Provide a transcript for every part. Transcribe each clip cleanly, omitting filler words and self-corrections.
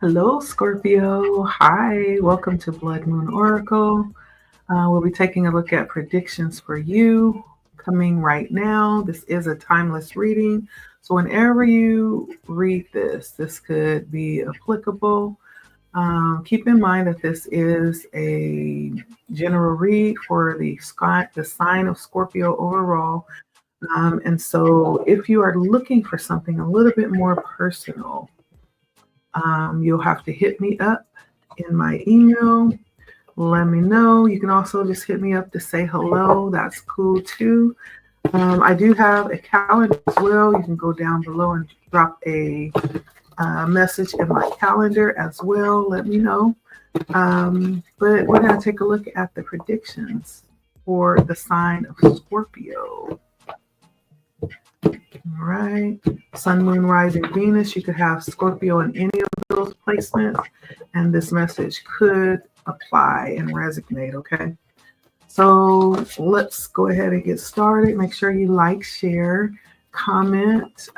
Hello, Scorpio. Hi, welcome to Blood Moon Oracle. We'll be taking a look at predictions for you coming right now. This is a timeless reading. So, whenever you read this, this could be applicable. Keep in mind that this is a general read for the sign of Scorpio overall. And so, if you are looking for something a little bit more personal, you'll have to hit me up in my email. Let me know. You can also just hit me up to say hello. That's cool too. I do have a calendar as well. You can go down below and drop a message in my calendar as well. Let me know. But we're going to take a look at the predictions for the sign of Scorpio. All right. Sun, Moon, Rising, Venus. You could have Scorpio in any of those placements, and this message could apply and resonate. Okay. So let's go ahead and get started. Make sure you like, share, comment.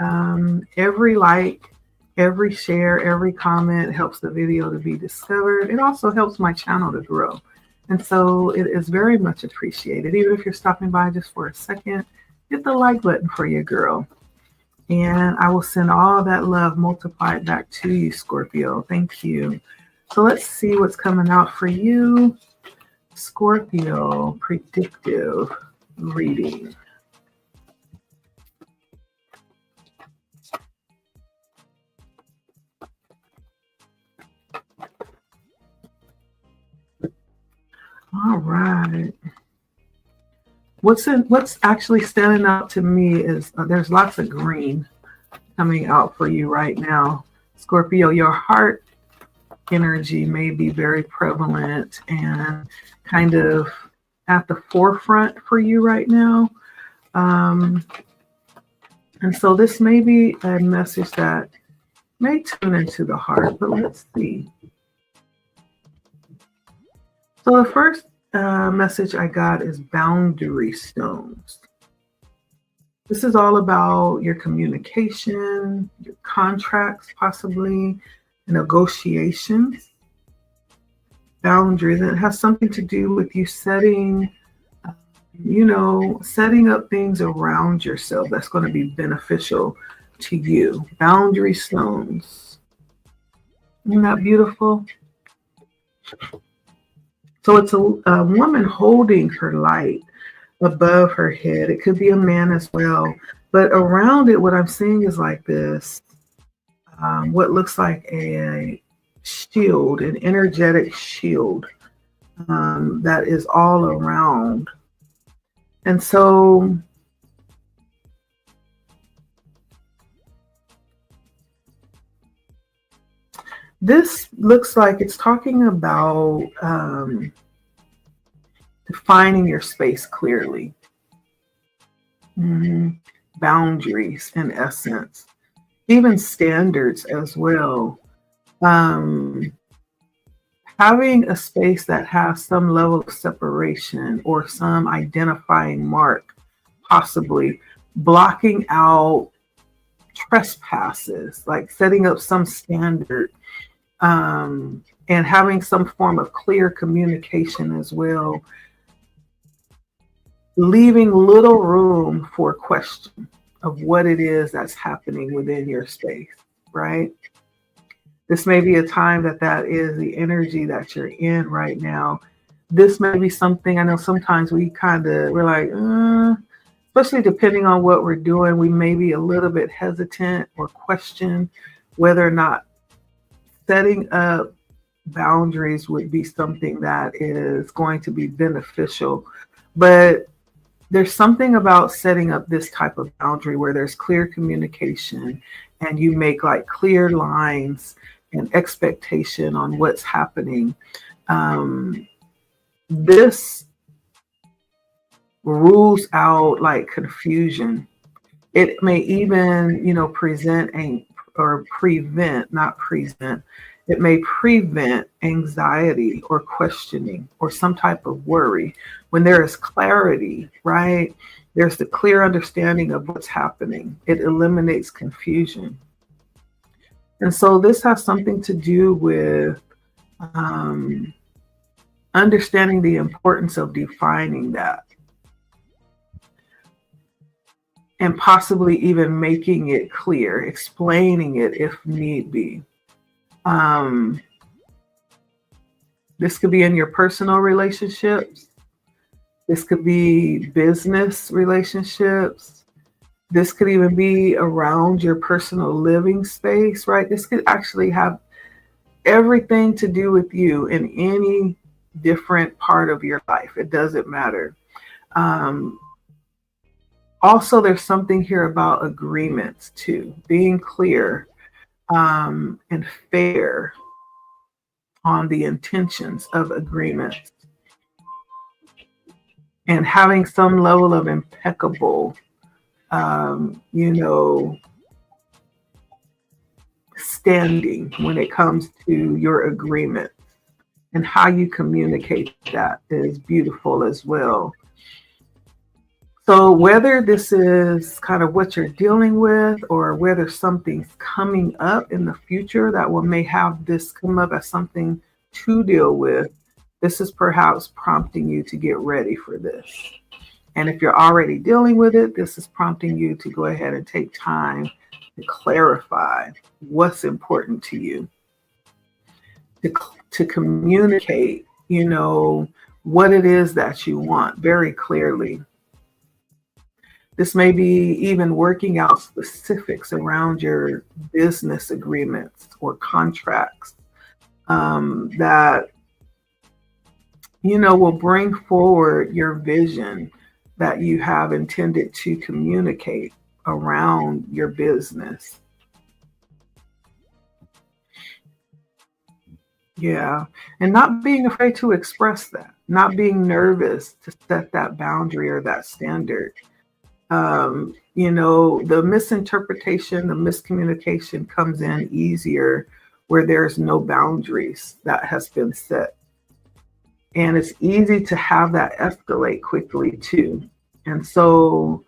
Every like, every share, every comment helps the video to be discovered. It also helps my channel to grow. And so it is very much appreciated. Even if you're stopping by just for a second, hit the like button for your girl. And I will send all that love multiplied back to you, Scorpio. Thank you. So let's see what's coming out for you, Scorpio predictive reading. All right. What's actually standing out to me is there's lots of green coming out for you right now, Scorpio. Your heart energy may be very prevalent and kind of at the forefront for you right now. And so this may be a message that may tune into the heart, but let's see. So the first message I got is boundary stones. This is all about your communication, your contracts, possibly negotiations, boundaries. And it has something to do with you setting up things around yourself that's going to be beneficial to you. Boundary stones. Isn't that beautiful? So it's a woman holding her light above her head. It could be a man as well. But around it, what I'm seeing is like this, what looks like a shield, an energetic shield that is all around. And so this looks like it's talking about defining your space clearly. Boundaries, in essence, even standards as well. Having a space that has some level of separation or some identifying mark, possibly blocking out trespasses, like setting up some standard. And having some form of clear communication as well, leaving little room for question of what it is that's happening within your space, right? This may be a time that is the energy that you're in right now. This may be something, I know sometimes we're like, especially depending on what we're doing, we may be a little bit hesitant or question whether or not setting up boundaries would be something that is going to be beneficial. But there's something about setting up this type of boundary where there's clear communication and you make like clear lines and expectation on what's happening. This rules out like confusion. It may even, it may prevent anxiety or questioning or some type of worry. When there is clarity, right? There's the clear understanding of what's happening. It eliminates confusion. And so this has something to do with um, understanding the importance of defining that and possibly even making it clear, explaining it if need be. Um, this could be in your personal relationships. This could be business relationships. This could even be around your personal living space, right? This could actually have everything to do with you in any different part of your life. It doesn't matter. Um, Also, there's something here about agreements too, being clear and fair on the intentions of agreements and having some level of impeccable, you know, standing when it comes to your agreement, and how you communicate that is beautiful as well. So whether this is kind of what you're dealing with or whether something's coming up in the future that will may have this come up as something to deal with, this is perhaps prompting you to get ready for this. And if you're already dealing with it, this is prompting you to go ahead and take time to clarify what's important to you, to communicate, what it is that you want very clearly. This may be even working out specifics around your business agreements or contracts that, will bring forward your vision that you have intended to communicate around your business. Yeah. And not being afraid to express that, not being nervous to set that boundary or that standard. The misinterpretation, the miscommunication comes in easier where there's no boundaries that has been set. And it's easy to have that escalate quickly too. And so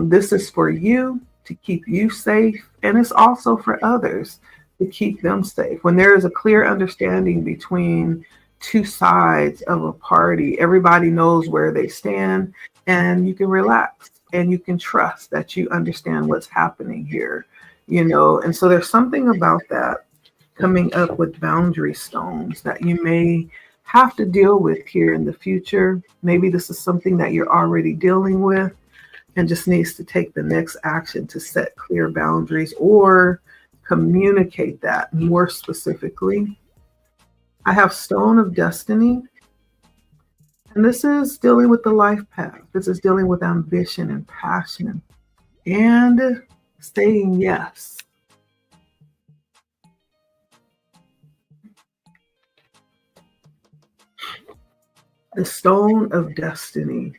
this is for you to keep you safe. And it's also for others to keep them safe. When there is a clear understanding between two sides of a party, everybody knows where they stand, and you can relax and you can trust that you understand what's happening here, and so there's something about that coming up with boundary stones that you may have to deal with here in the future. Maybe this is something that you're already dealing with and just needs to take the next action to set clear boundaries or communicate that more specifically. I have Stone of Destiny. And this is dealing with the life path. This is dealing with ambition and passion and saying yes. The Stone of Destiny.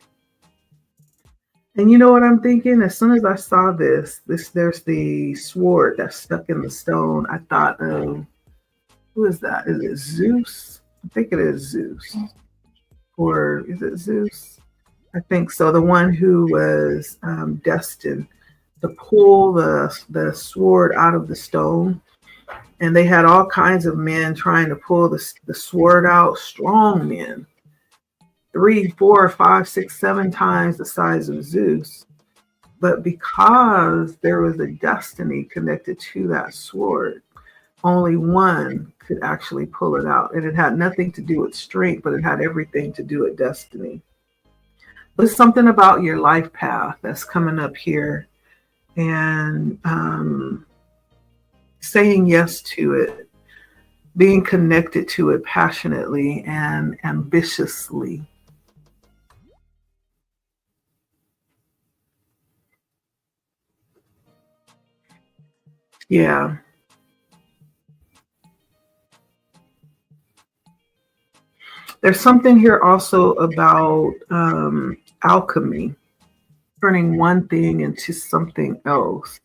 And you know what I'm thinking? As soon as I saw there's the sword that's stuck in the stone. I thought of, who is that? Is it Zeus? I think it is Zeus. Or is it Zeus? I think so. The one who was destined to pull the sword out of the stone. And they had all kinds of men trying to pull the sword out, strong men, 3, 4, 5, 6, 7 times the size of Zeus. But because there was a destiny connected to that sword, only one could actually pull it out. And it had nothing to do with strength, but it had everything to do with destiny. There's something about your life path that's coming up here, and saying yes to it, being connected to it passionately and ambitiously. Yeah. There's something here also about alchemy, turning one thing into something else,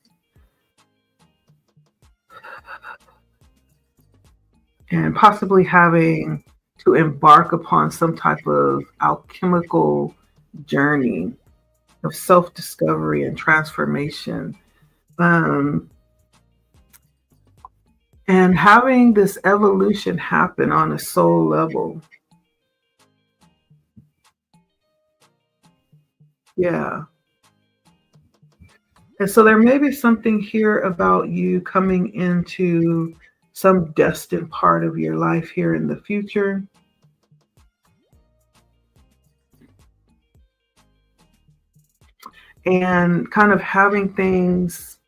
and possibly having to embark upon some type of alchemical journey of self-discovery and transformation. Um, And having this evolution happen on a soul level. Yeah. And so there may be something here about you coming into some destined part of your life here in the future. And kind of having things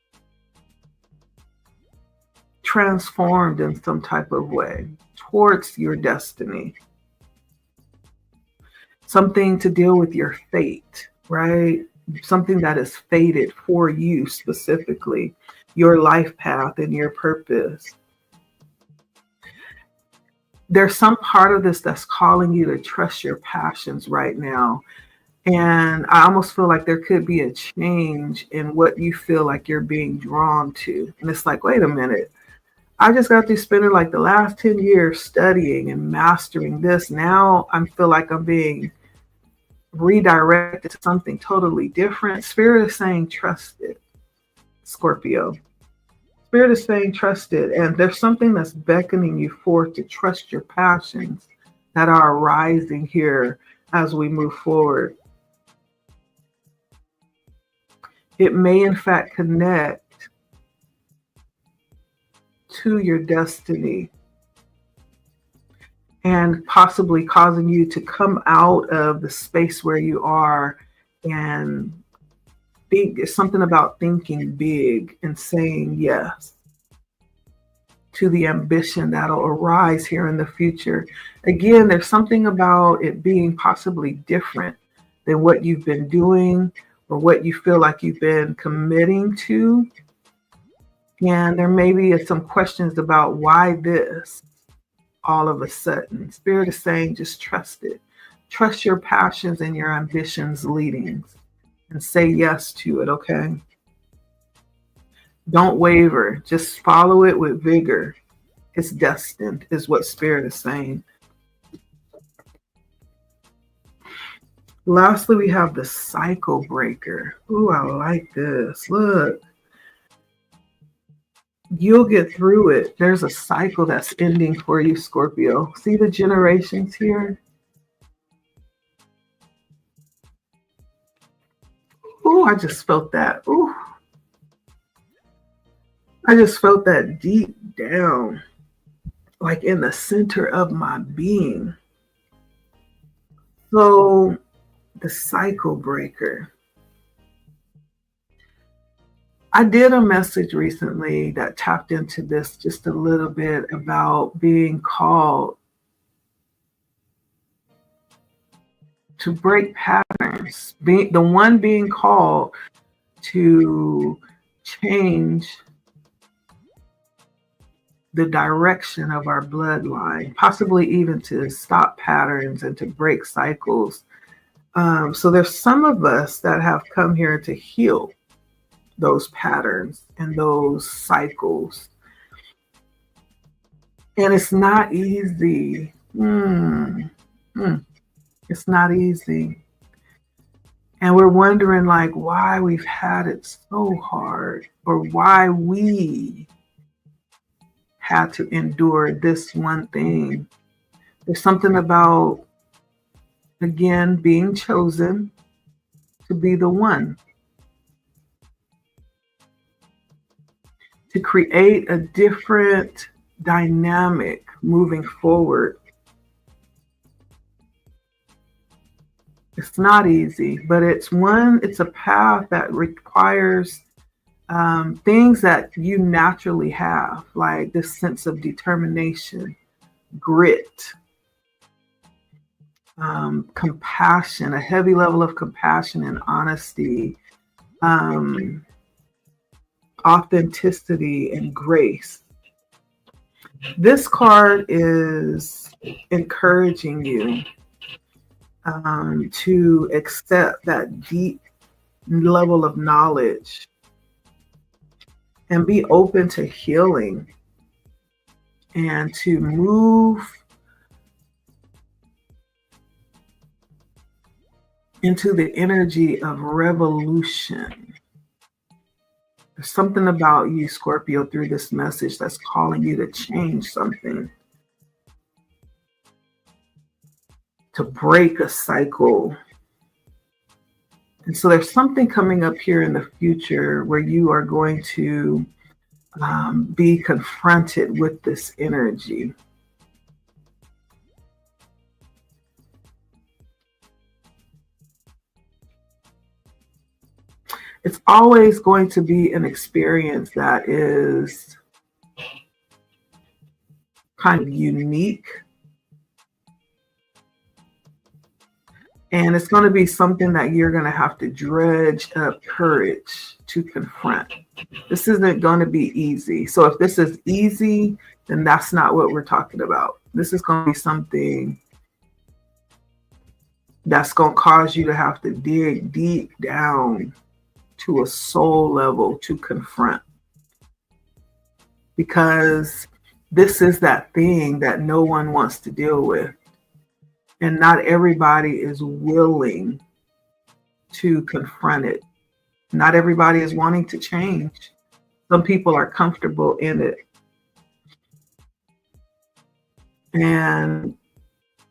transformed in some type of way towards your destiny. Something to deal with your fate, right? Something that is fated for you specifically, your life path and your purpose. There's some part of this that's calling you to trust your passions right now. And I almost feel like there could be a change in what you feel like you're being drawn to. And it's like, wait a minute. I just got through spending like the last 10 years studying and mastering this. Now I feel like I'm being redirected to something totally different. Spirit is saying, trust it, Scorpio. Spirit is saying, trust it. And there's something that's beckoning you forth to trust your passions that are arising here as we move forward. It may, in fact, connect to your destiny and possibly causing you to come out of the space where you are and think. It's something about thinking big and saying yes to the ambition that'll arise here in the future. Again, there's something about it being possibly different than what you've been doing or what you feel like you've been committing to. And there may be some questions about why this all of a sudden. Spirit is saying, just trust it. Trust your passions and your ambitions leadings and say yes to it, okay? Don't waver. Just follow it with vigor. It's destined, is what Spirit is saying. Lastly, we have the cycle breaker. Ooh, I like this. Look. You'll get through it. There's a cycle that's ending for you, Scorpio. See the generations here? Ooh, I just felt that. Ooh. I just felt that deep down, like in the center of my being. So, the cycle breaker. I did a message recently that tapped into this just a little bit about being called to break patterns, being the one being called to change the direction of our bloodline, possibly even to stop patterns and to break cycles. So there's some of us that have come here to heal those patterns and those cycles. And it's not easy. It's not easy. And we're wondering like why we've had it so hard or why we had to endure this one thing. There's something about, again, being chosen to be the one, to create a different dynamic moving forward. It's not easy, but it's a path that requires things that you naturally have, like this sense of determination, grit, compassion, a heavy level of compassion and honesty, authenticity, and grace. This card is encouraging you to accept that deep level of knowledge and be open to healing and to move into the energy of revolution. There's something about you, Scorpio, through this message that's calling you to change something, to break a cycle. And so there's something coming up here in the future where you are going to be confronted with this energy. It's always going to be an experience that is kind of unique. And it's going to be something that you're going to have to dredge up courage to confront. This isn't going to be easy. So if this is easy, then that's not what we're talking about. This is going to be something that's going to cause you to have to dig deep down to a soul level to confront. Because this is that thing that no one wants to deal with. And not everybody is willing to confront it. Not everybody is wanting to change. Some people are comfortable in it. And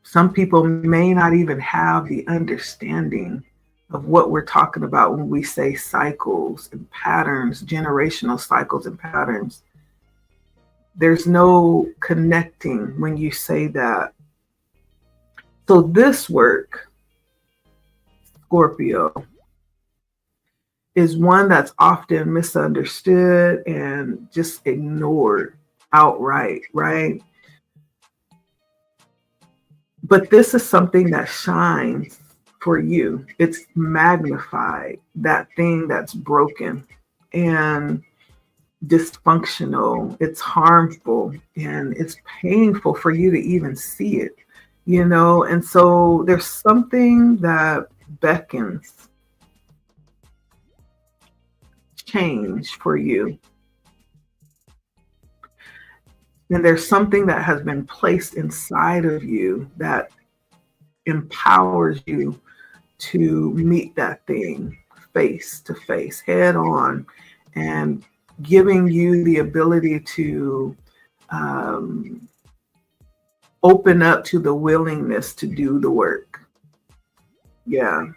some people may not even have the understanding of what we're talking about when we say cycles and patterns, generational cycles and patterns. There's no connecting when you say that. So this work, Scorpio, is one that's often misunderstood and just ignored outright, right? But this is something that shines for you. It's magnified, that thing that's broken and dysfunctional. It's harmful and it's painful for you to even see it. And so there's something that beckons change for you. And there's something that has been placed inside of you that empowers you to meet that thing face to face, head on, and giving you the ability to open up to the willingness to do the work. Yeah.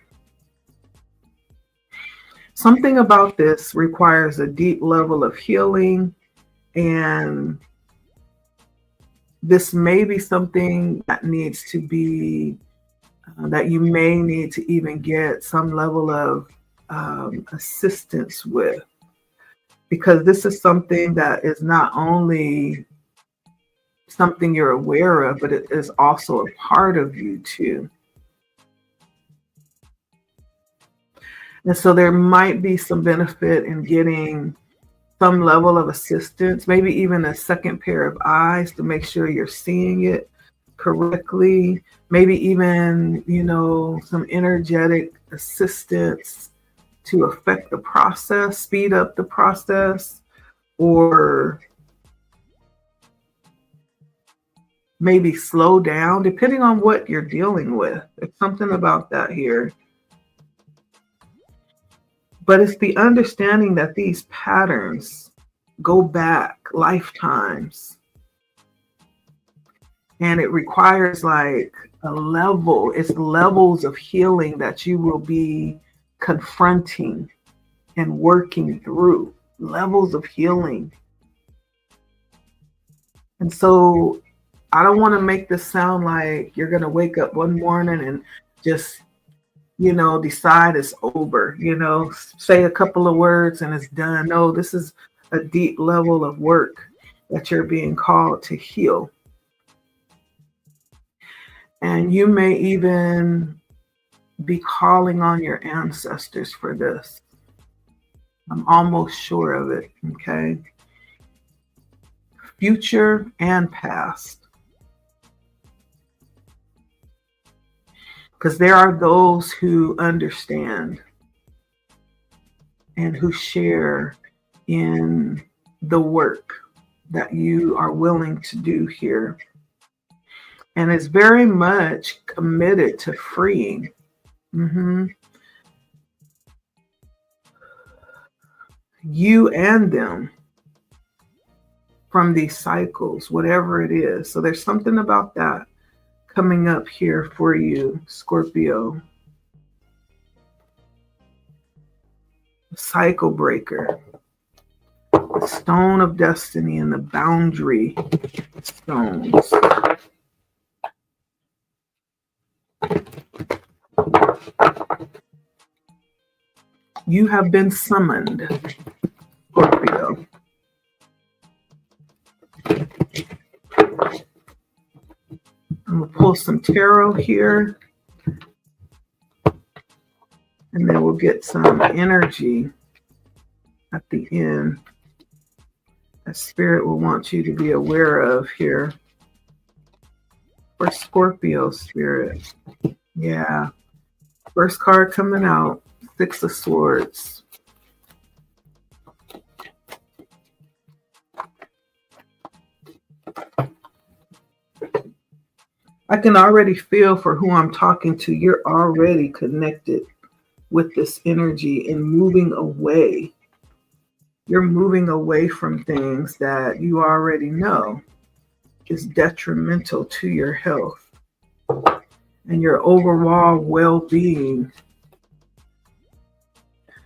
Something about this requires a deep level of healing, and this may be something that needs to be, that you may need to even get some level of assistance with, because this is something that is not only something you're aware of, but it is also a part of you too. And so there might be some benefit in getting some level of assistance, maybe even a second pair of eyes to make sure you're seeing it correctly. Maybe even, some energetic assistance to affect the process, speed up the process, or maybe slow down, depending on what you're dealing with. There's something about that here. But it's the understanding that these patterns go back lifetimes. And it requires it's levels of healing that you will be confronting and working through, levels of healing. And so I don't want to make this sound like you're going to wake up one morning and just, decide it's over, say a couple of words and it's done. No, this is a deep level of work that you're being called to heal. And you may even be calling on your ancestors for this. I'm almost sure of it, okay? Future and past. Because there are those who understand and who share in the work that you are willing to do here. And is very much committed to freeing. you and them from these cycles, whatever it is. So there's something about that coming up here for you, Scorpio. Cycle breaker, the stone of destiny, and the boundary stones. You have been summoned, Scorpio. I'm going to pull some tarot here, and then we'll get some energy at the end that Spirit will want you to be aware of here for Scorpio, Spirit. Yeah. First card coming out, Six of Swords. I can already feel for who I'm talking to. You're already connected with this energy and moving away. You're moving away from things that you already know is detrimental to your health and your overall well-being,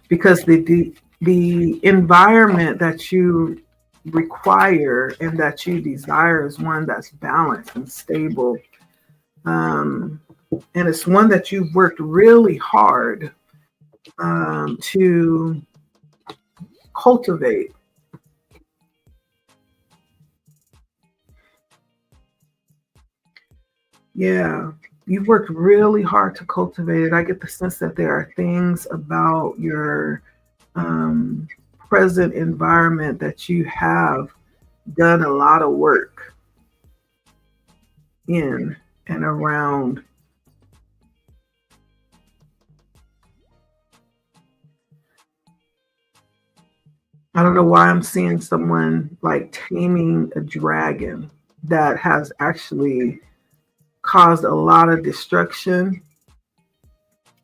because the environment that you require and that you desire is one that's balanced and stable. And it's one that you've worked really hard to cultivate. Yeah, you've worked really hard to cultivate it. I get the sense that there are things about your present environment that you have done a lot of work in and around. I don't know why I'm seeing someone like taming a dragon that has actually caused a lot of destruction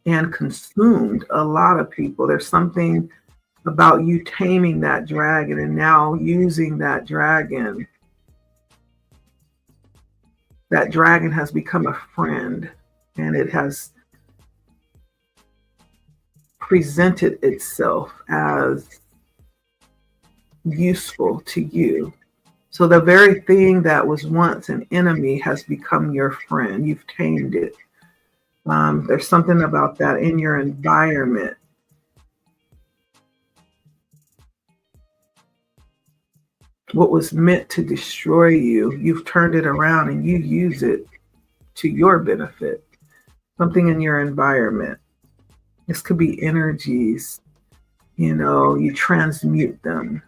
and consumed a lot of people. There's something about you taming that dragon and now using that dragon. That dragon has become a friend, and it has presented itself as useful to you. So the very thing that was once an enemy has become your friend. You've tamed it. There's something about that in your environment. What was meant to destroy you, you've turned it around and you use it to your benefit. Something in your environment. This could be energies, you transmute them.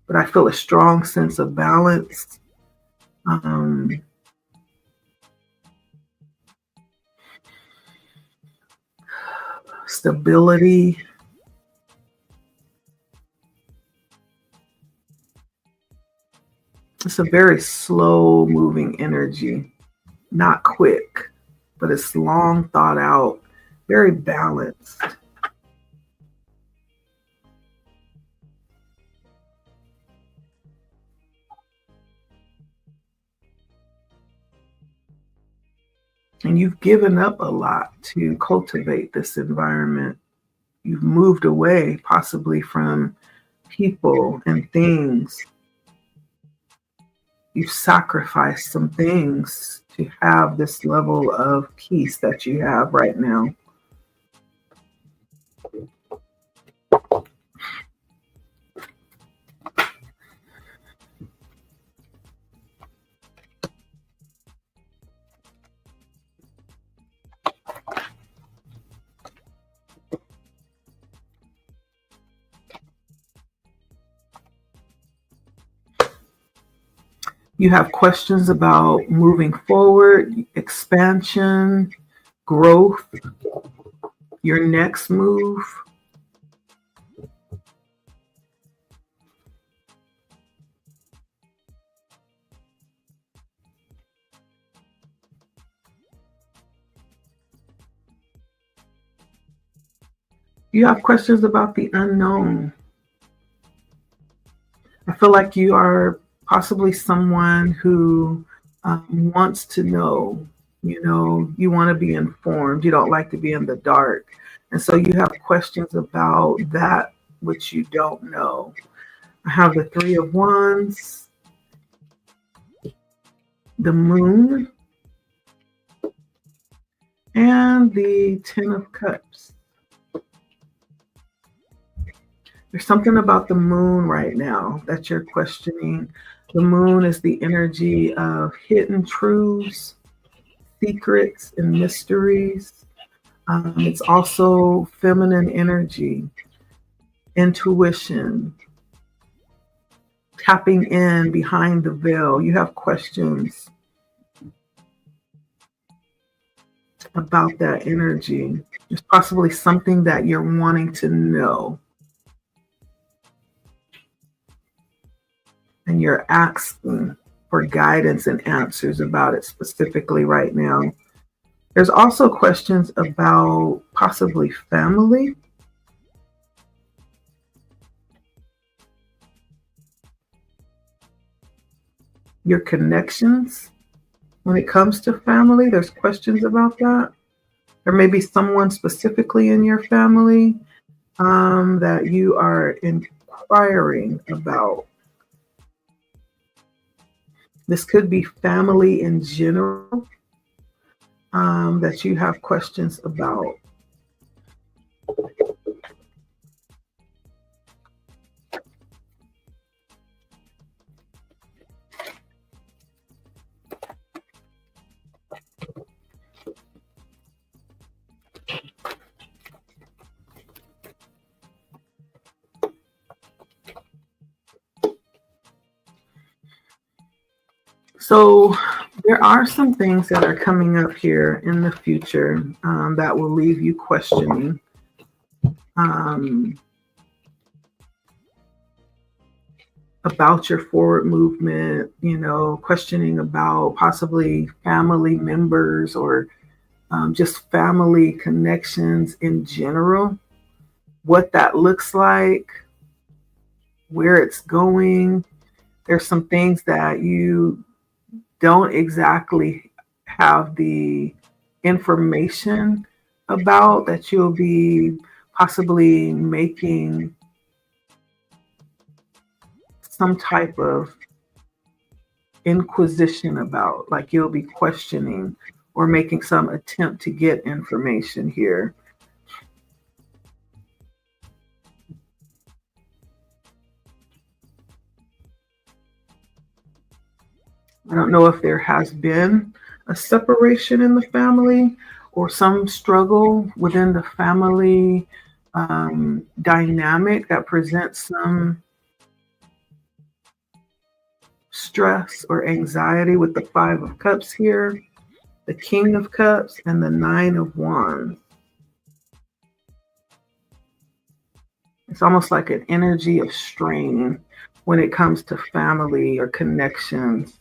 But I feel a strong sense of balance. Stability. It's a very slow moving energy, not quick, but it's long thought out, very balanced. And you've given up a lot to cultivate this environment. You've moved away possibly from people and things. You've sacrificed some things to have this level of peace that you have right now. You have questions about moving forward, expansion, growth, your next move. You have questions about the unknown. I feel like you are possibly someone who wants to know. You want to be informed. You don't like to be in the dark. And so you have questions about that which you don't know. I have the Three of Wands, the Moon, and the Ten of Cups. There's something about the moon right now that you're questioning. The moon is the energy of hidden truths, secrets, and mysteries. It's also feminine energy, intuition, tapping in behind the veil. You have questions about that energy. There's possibly something that you're wanting to know. And you're asking for guidance and answers about it specifically right now. There's also questions about possibly family. Your connections when it comes to family. There's questions about that. There may be someone specifically in your family that you are inquiring about. This could be family in general that you have questions about. So there are some things that are coming up here in the future that will leave you questioning. About your forward movement, questioning about possibly family members or just family connections in general, what that looks like, where it's going. There's some things that you don't exactly have the information about that you'll be possibly making some type of inquisition about, like you'll be questioning or making some attempt to get information here. I don't know if there has been a separation in the family or some struggle within the family dynamic that presents some stress or anxiety with the Five of Cups here, the King of Cups, and the Nine of Wands. It's almost like an energy of strain when it comes to family or connections.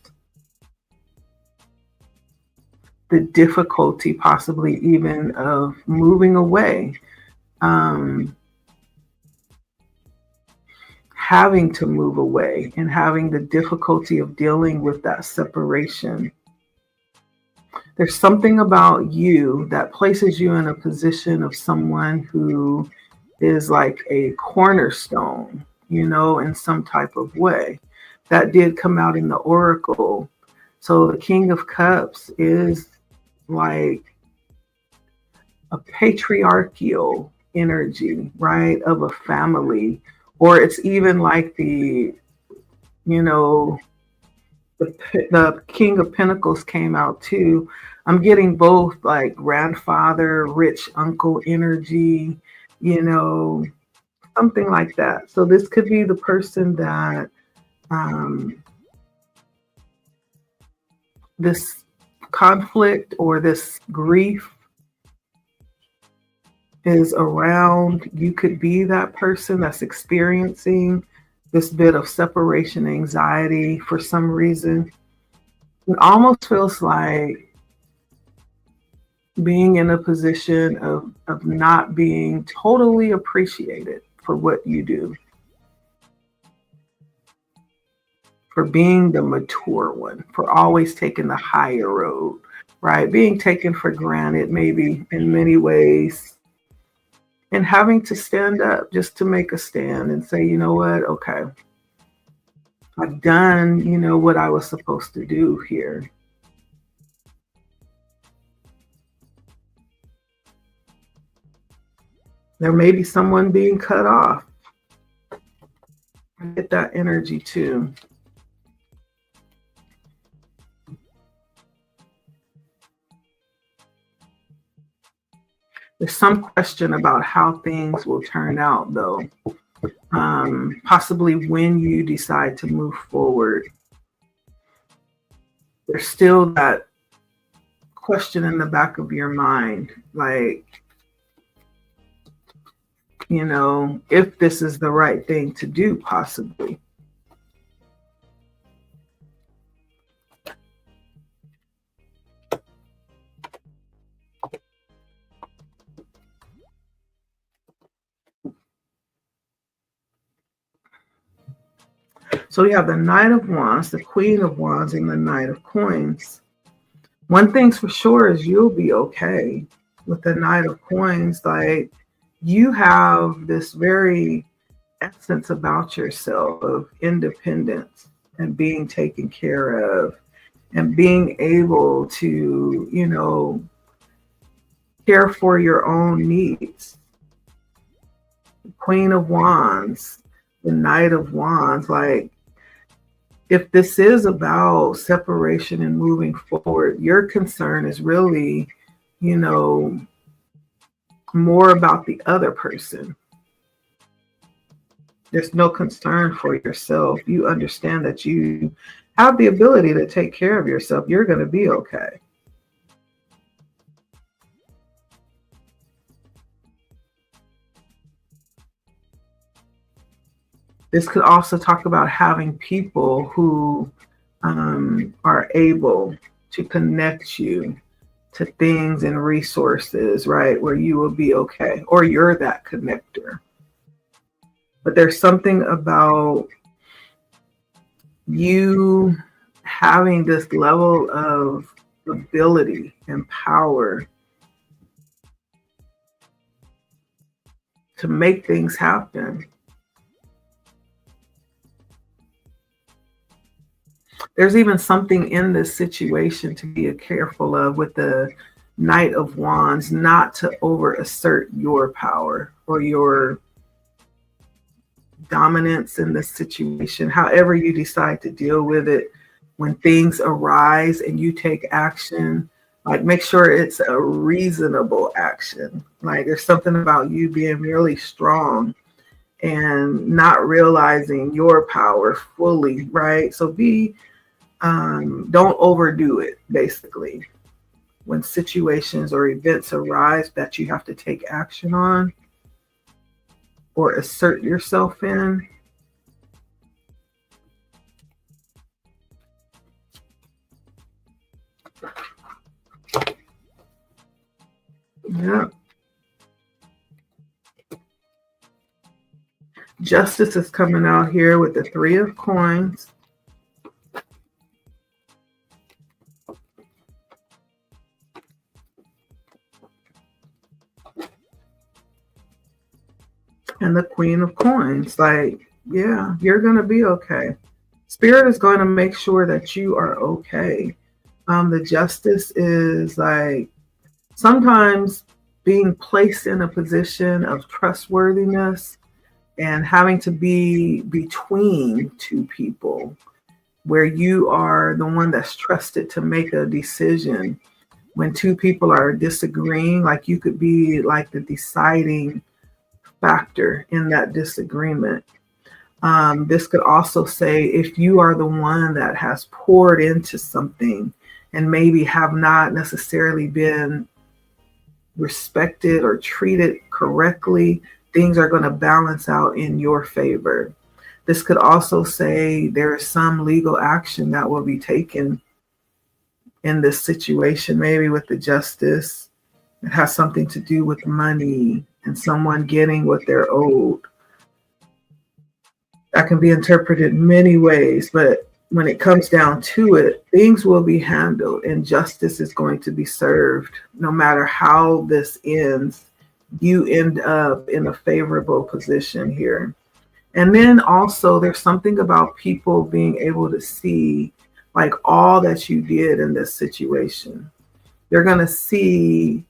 The difficulty possibly even of moving away, having to move away and having the difficulty of dealing with that separation. There's something about you that places you in a position of someone who is like a cornerstone, in some type of way. That did come out in the oracle. So the King of Cups is like a patriarchal energy, right, of a family. Or it's even like the King of Pentacles came out too. I'm getting both like grandfather, rich uncle energy, something like that. So this could be the person that this conflict or this grief is around. You could be that person that's experiencing this bit of separation anxiety for some reason. It almost feels like being in a position of not being totally appreciated for what you do, for being the mature one, for always taking the higher road, right? Being taken for granted, maybe in many ways, and having to stand up just to make a stand and say, you know what, okay, I've done, what I was supposed to do here. There may be someone being cut off. I get that energy too. There's some question about how things will turn out, though. Possibly when you decide to move forward. There's still that question in the back of your mind, like, if this is the right thing to do, possibly. So we have the Knight of Wands, the Queen of Wands, and the Knight of Coins. One thing's for sure is you'll be okay with the Knight of Coins. Like, you have this very essence about yourself of independence and being taken care of and being able to, care for your own needs. Queen of Wands, the Knight of Wands, like, if this is about separation and moving forward, your concern is really, more about the other person. There's no concern for yourself. You understand that you have the ability to take care of yourself. You're going to be okay. This could also talk about having people who are able to connect you to things and resources, right, where you will be okay, or you're that connector. But there's something about you having this level of ability and power to make things happen. There's even something in this situation to be careful of with the Knight of Wands, not to over assert your power or your dominance in this situation. However you decide to deal with it, when things arise and you take action, like, make sure it's a reasonable action. Like, there's something about you being really strong and not realizing your power fully, right? So don't overdo it, basically. When situations or events arise that you have to take action on or assert yourself in, yeah. Justice is coming out here with the Three of Coins. And the Queen of Coins. Like, yeah, you're going to be okay. Spirit is going to make sure that you are okay. The Justice is like, sometimes being placed in a position of trustworthiness and having to be between two people where you are the one that's trusted to make a decision. When two people are disagreeing, like, you could be like the deciding factor in that disagreement. This could also say if you are the one that has poured into something and maybe have not necessarily been respected or treated correctly, things are going to balance out in your favor. This could also say there is some legal action that will be taken in this situation, maybe with the Justice. It has something to do with money and someone getting what they're owed. That can be interpreted many ways, but when it comes down to it, things will be handled and justice is going to be served. No matter how this ends, you end up in a favorable position here. And then also, there's something about people being able to see like all that you did in this situation. They're going to see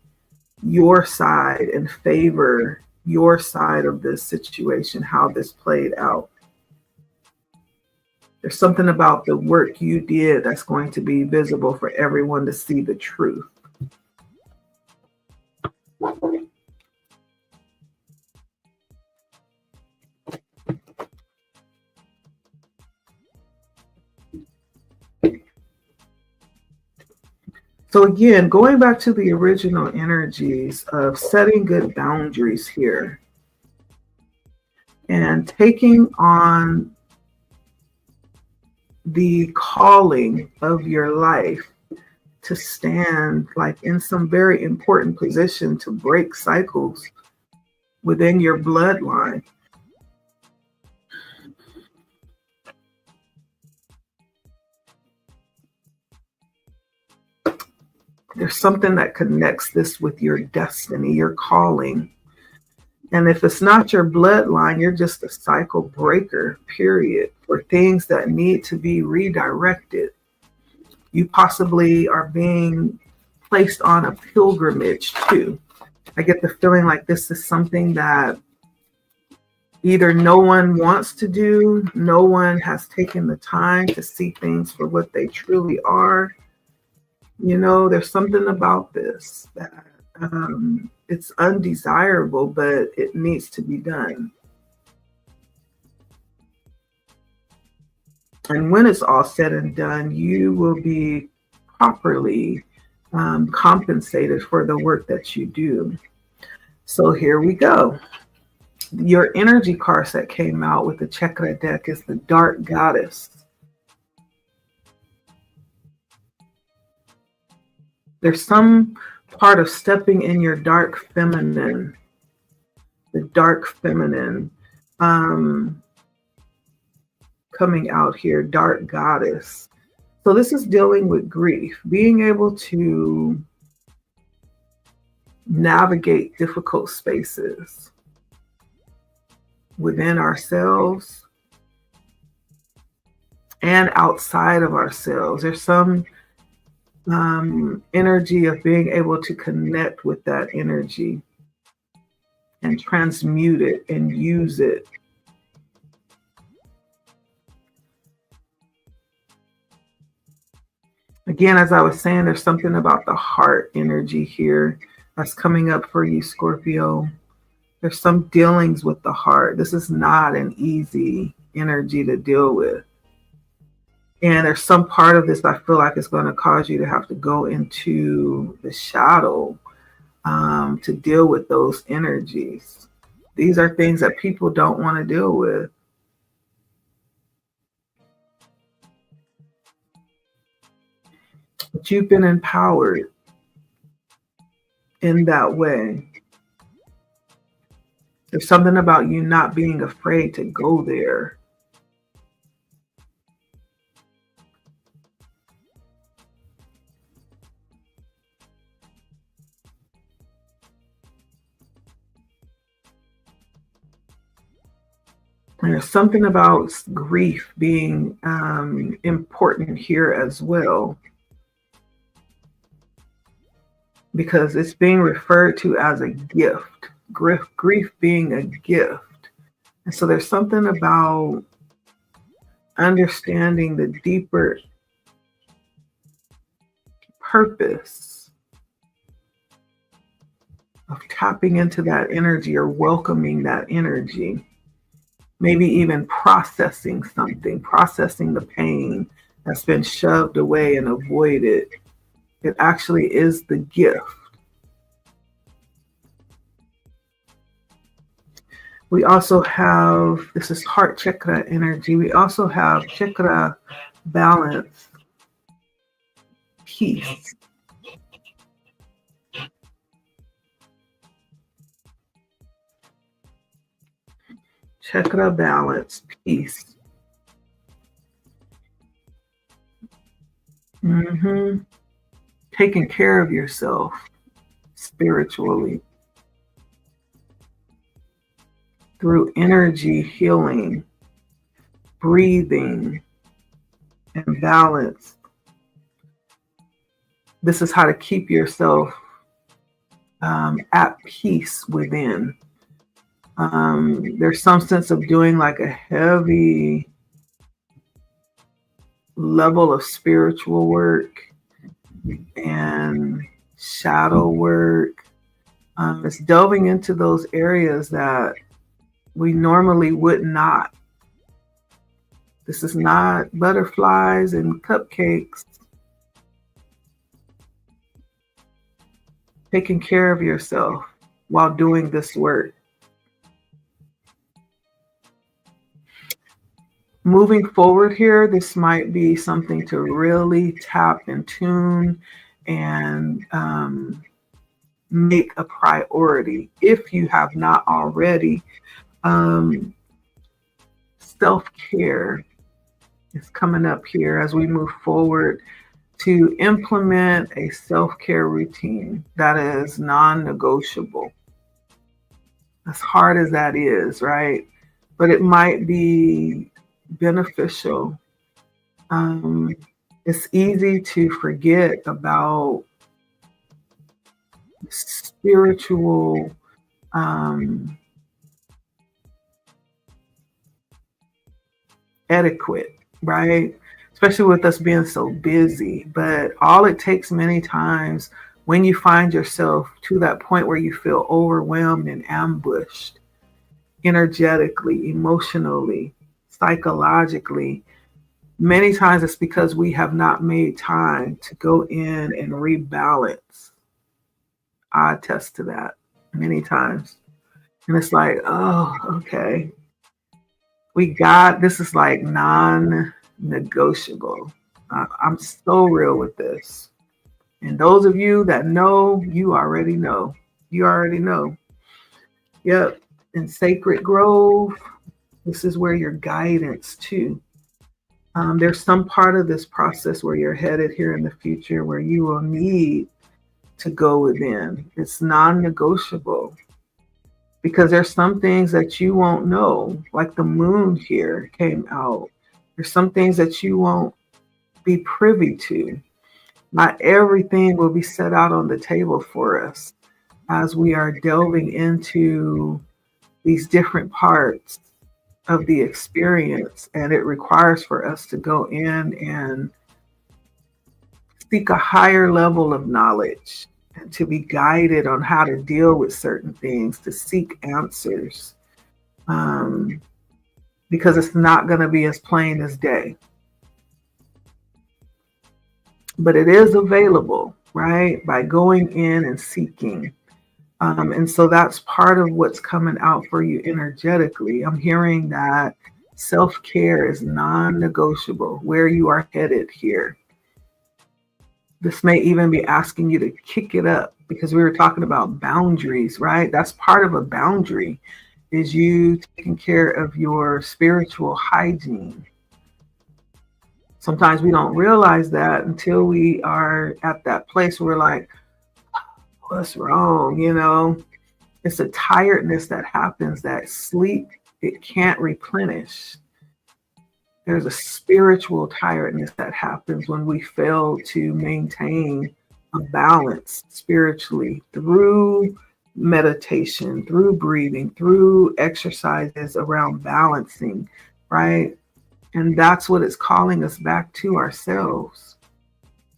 your side and favor your side of this situation, how this played out. There's something about the work you did that's going to be visible for everyone to see the truth. So again, going back to the original energies of setting good boundaries here and taking on the calling of your life to stand like in some very important position to break cycles within your bloodline. There's something that connects this with your destiny, your calling. And if it's not your bloodline, you're just a cycle breaker, period, for things that need to be redirected. You possibly are being placed on a pilgrimage too. I get the feeling like this is something that either no one wants to do, no one has taken the time to see things for what they truly are. You know, there's something about this that it's undesirable, but it needs to be done. And when it's all said and done, you will be properly compensated for the work that you do. So here we go. Your energy cards that came out with the chakra deck is the Dark Goddess. There's some part of stepping in your dark feminine, the dark feminine coming out here, Dark Goddess. So this is dealing with grief, being able to navigate difficult spaces within ourselves and outside of ourselves. There's some energy of being able to connect with that energy and transmute it and use it. Again, as I was saying, there's something about the heart energy here that's coming up for you, Scorpio. There's some dealings with the heart. This is not an easy energy to deal with. And there's some part of this I feel like it's going to cause you to have to go into the shadow to deal with those energies. These are things that people don't want to deal with. But you've been empowered in that way. There's something about you not being afraid to go there. And there's something about grief being important here as well, because it's being referred to as a gift, grief being a gift. And so there's something about understanding the deeper purpose of tapping into that energy or welcoming that energy. Maybe even processing something, processing the pain that's been shoved away and avoided. It actually is the gift. We also have, this is heart chakra energy. We also have chakra balance, peace. chakra balance, peace. hmm Taking care of yourself spiritually through energy healing, breathing, and balance. This is how to keep yourself at peace within. There's some sense of doing like a heavy level of spiritual work and shadow work. It's delving into those areas that we normally would not. This is not butterflies and cupcakes. Taking care of yourself while doing this work. Moving forward here, this might be something to really tap and tune and make a priority if you have not already. Self-care is coming up here as we move forward to implement a self-care routine that is non-negotiable. As hard as that is, right? But it might be beneficial. It's easy to forget about spiritual etiquette, right? Especially with us being so busy. But all it takes many times when you find yourself to that point where you feel overwhelmed and ambushed energetically, emotionally, psychologically, many times it's because we have not made time to go in and rebalance. I attest to that many times. And it's like, oh, okay. This is like non-negotiable. I'm so real with this. And those of you that know, you already know. You already know. Yep. In Sacred Grove, this is where your guidance too. There's some part of this process where you're headed here in the future where you will need to go within. It's non-negotiable because there's some things that you won't know, like the moon here came out. There's some things that you won't be privy to. Not everything will be set out on the table for us as we are delving into these different parts of the experience, and it requires for us to go in and seek a higher level of knowledge and to be guided on how to deal with certain things, to seek answers, because it's not going to be as plain as day. But it is available, right, by going in and seeking. And so that's part of what's coming out for you energetically. I'm hearing that self-care is non-negotiable where you are headed here. This may even be asking you to kick it up because we were talking about boundaries, right? That's part of a boundary, is you taking care of your spiritual hygiene. Sometimes we don't realize that until we are at that place where we're like, what's wrong? It's a tiredness that happens, that sleep, it can't replenish. There's a spiritual tiredness that happens when we fail to maintain a balance spiritually through meditation, through breathing, through exercises around balancing, right? And that's what it's calling us back to ourselves,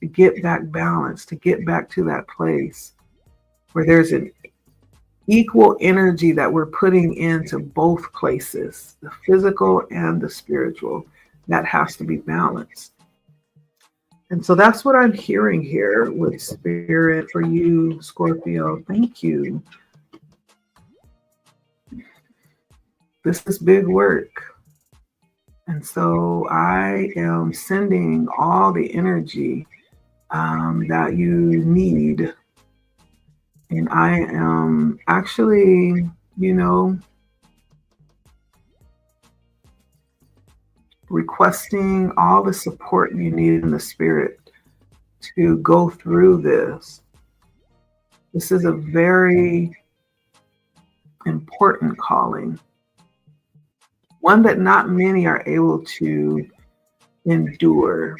to get back balanced, to get back to that place where there's an equal energy that we're putting into both places, the physical and the spiritual. That has to be balanced. And so that's what I'm hearing here with Spirit for you, Scorpio. Thank you. This is big work. And so I am sending all the energy that you need. And I am actually, requesting all the support you need in the spirit to go through this. This is a very important calling, one that not many are able to endure.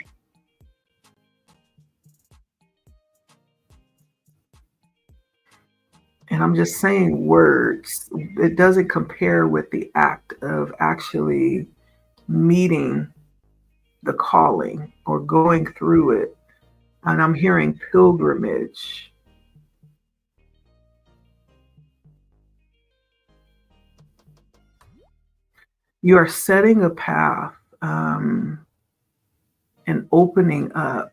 And I'm just saying words. It doesn't compare with the act of actually meeting the calling or going through it. And I'm hearing pilgrimage. You are setting a path and opening up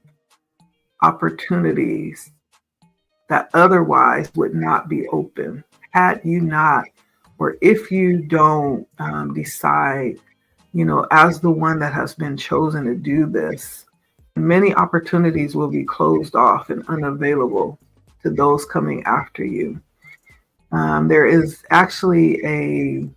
opportunities that otherwise would not be open had you not, or if you don't decide, as the one that has been chosen to do this, many opportunities will be closed off and unavailable to those coming after you. There is actually a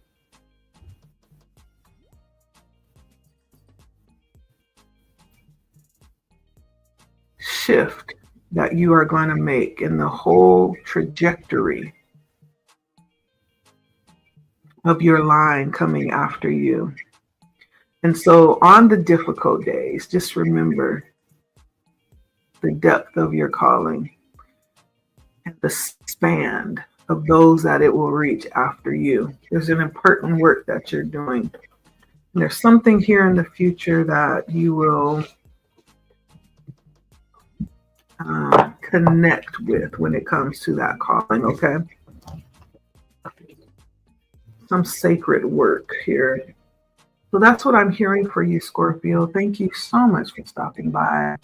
shift that you are going to make in the whole trajectory of your line coming after you. And so on the difficult days, just remember the depth of your calling and the span of those that it will reach after you. There's an important work that you're doing. And there's something here in the future that you will connect with when it comes to that calling, okay? Some sacred work here. So that's what I'm hearing for you, Scorpio. Thank you so much for stopping by.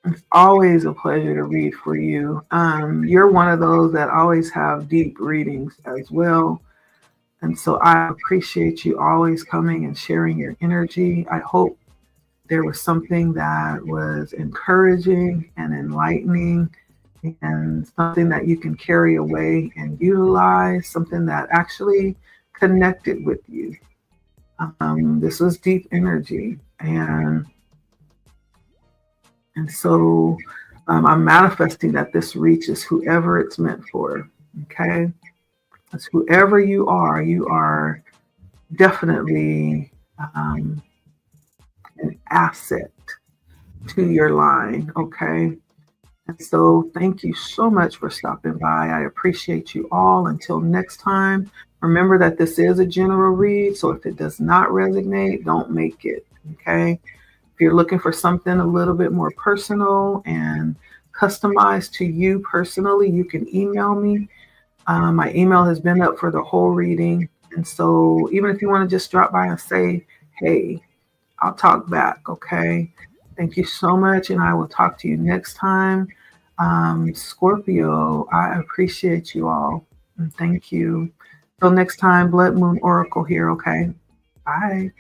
It's always a pleasure to read for you. You're one of those that always have deep readings as well. And so I appreciate you always coming and sharing your energy. I hope there was something that was encouraging and enlightening and something that you can carry away and utilize, something that actually connected with you. This was deep energy. And so I'm manifesting that this reaches whoever it's meant for, okay? It's whoever you are definitely an asset to your line, okay? And so thank you so much for stopping by. I appreciate you all. Until next time, remember that this is a general read, so if it does not resonate, don't make it, okay? If you're looking for something a little bit more personal and customized to you personally, you can email me. My email has been up for the whole reading. And so even if you want to just drop by and say, hey, I'll talk back, okay? Thank you so much, and I will talk to you next time. Scorpio, I appreciate you all, and thank you. Till next time, Blood Moon Oracle here, okay? Bye.